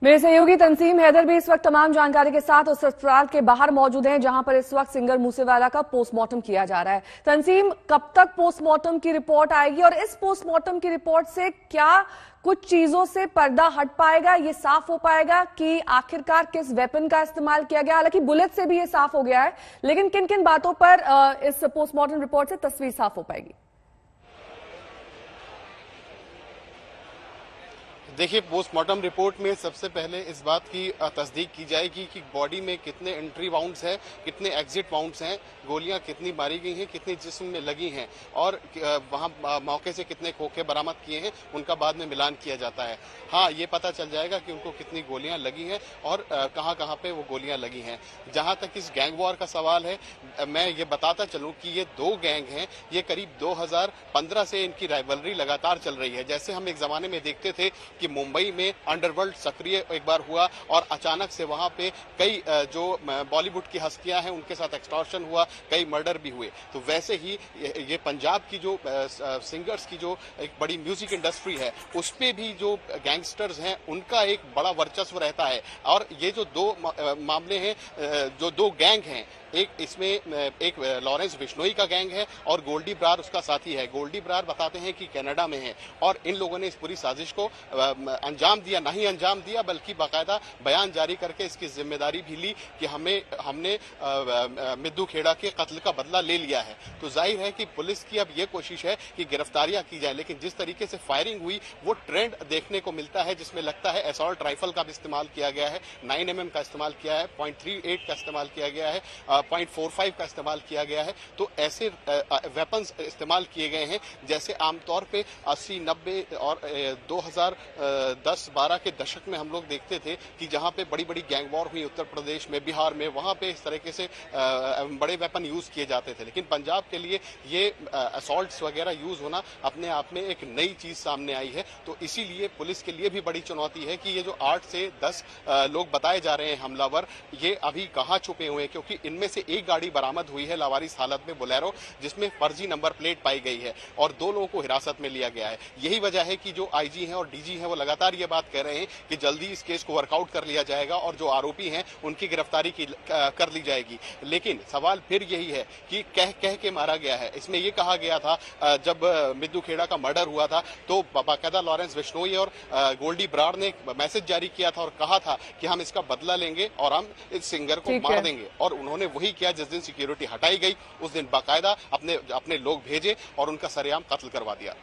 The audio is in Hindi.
मेरे सहयोगी तंसीम हैदर भी इस वक्त तमाम जानकारी के साथ उस अस्पताल के बाहर मौजूद हैं जहां पर इस वक्त सिंगर मूसेवाला का पोस्टमार्टम किया जा रहा है। तंसीम, कब तक पोस्टमार्टम की रिपोर्ट आएगी और इस पोस्टमार्टम की रिपोर्ट से क्या कुछ चीजों से पर्दा हट पाएगा, ये साफ हो पाएगा कि आखिरकार किस वेपन का इस्तेमाल किया गया? हालांकि बुलेट से भी ये साफ हो गया है, लेकिन किन किन बातों पर इस पोस्टमार्टम रिपोर्ट से तस्वीर साफ हो पाएगी? देखिए, पोस्टमार्टम रिपोर्ट में सबसे पहले इस बात की तस्दीक की जाएगी कि बॉडी में कितने एंट्री वाउंड्स हैं, कितने एग्जिट वाउंड्स हैं, गोलियां कितनी मारी गई हैं, कितनी जिस्म में लगी हैं और वहां मौके से कितने खोखे बरामद किए हैं, उनका बाद में मिलान किया जाता है। हाँ, ये पता चल जाएगा कि उनको कितनी गोलियां लगी हैं और कहाँ कहाँ पे वो गोलियां लगी हैं। जहां तक इस गैंग वॉर का सवाल है, मैं ये बताता चलूं कि ये दो गैंग हैं, ये करीब 2015 से इनकी राइवलरी लगातार चल रही है। जैसे हम एक जमाने में देखते थे कि मुंबई में अंडरवर्ल्ड सक्रिय एक बार हुआ और अचानक से वहां पे कई जो बॉलीवुड की हस्तियां हैं उनके साथ एक्सटॉर्शन हुआ, कई मर्डर भी हुए। तो वैसे ही ये पंजाब की जो सिंगर्स की जो एक बड़ी म्यूजिक इंडस्ट्री है, उस पे भी जो गैंगस्टर्स हैं उनका एक बड़ा वर्चस्व रहता है। और ये जो दो मामले हैं, जो दो गैंग हैं, एक इसमें एक लॉरेंस बिश्नोई का गैंग है और गोल्डी ब्रार उसका साथी है। गोल्डी ब्रार बताते हैं कि कनाडा में है और इन लोगों ने इस पूरी साजिश को अंजाम दिया, नहीं अंजाम दिया बल्कि बाकायदा बयान जारी करके इसकी जिम्मेदारी भी ली कि हमने मिद्दू खेड़ा के कत्ल का बदला ले लिया है। तो जाहिर है कि पुलिस की अब ये कोशिश है कि गिरफ्तारियां की जाए, लेकिन जिस तरीके से फायरिंग हुई वो ट्रेंड देखने को मिलता है जिसमें लगता है असॉल्ट राइफल का भी इस्तेमाल किया गया है, 9mm का इस्तेमाल किया है, .38 का इस्तेमाल किया गया है, .45 का इस्तेमाल किया गया है। तो ऐसे वेपन्स इस्तेमाल किए गए हैं जैसे आमतौर पे 80, 90 और 2010-12 के दशक में हम लोग देखते थे कि जहां पे बड़ी बड़ी गैंग वॉर हुई उत्तर प्रदेश में, बिहार में, वहां पे इस तरीके से बड़े वेपन यूज किए जाते थे। लेकिन पंजाब के लिए ये असॉल्ट्स वगैरह यूज होना अपने आप में एक नई चीज सामने आई है। तो इसीलिए पुलिस के लिए भी बड़ी चुनौती है कि ये जो 8 से 10 लोग बताए जा रहे हैं हमलावर, ये अभी कहां छुपे हुए हैं, क्योंकि इनमें से एक गाड़ी बरामद हुई है लावारिस हालत में, बोलेरो, जिसमें फर्जी नंबर प्लेट पाई गई है और 2 लोगों को हिरासत में लिया गया है। यही वजह है कि जो आईजी हैं और डीजी हैं वो लगातार ये बात कह रहे हैं कि जल्दी इस केस को वर्कआउट कर लिया जाएगा और जो आरोपी हैं उनकी गिरफ्तारी कर ली जाएगी। लेकिन सवाल फिर यही है कि कह के मारा गया है। इसमें यह कहा गया था जब मिद्दू खेड़ा का मर्डर हुआ था तो बाकायदा लॉरेंस बिश्नोई और गोल्डी ब्रार ने एक मैसेज जारी किया था और कहा था कि हम इसका बदला लेंगे और हम इस सिंगर को मार देंगे। और उन्होंने वही किया। जिस दिन सिक्योरिटी हटाई गई उस दिन बाकायदा अपने लोग भेजे और उनका सरेआम कत्ल करवा दिया।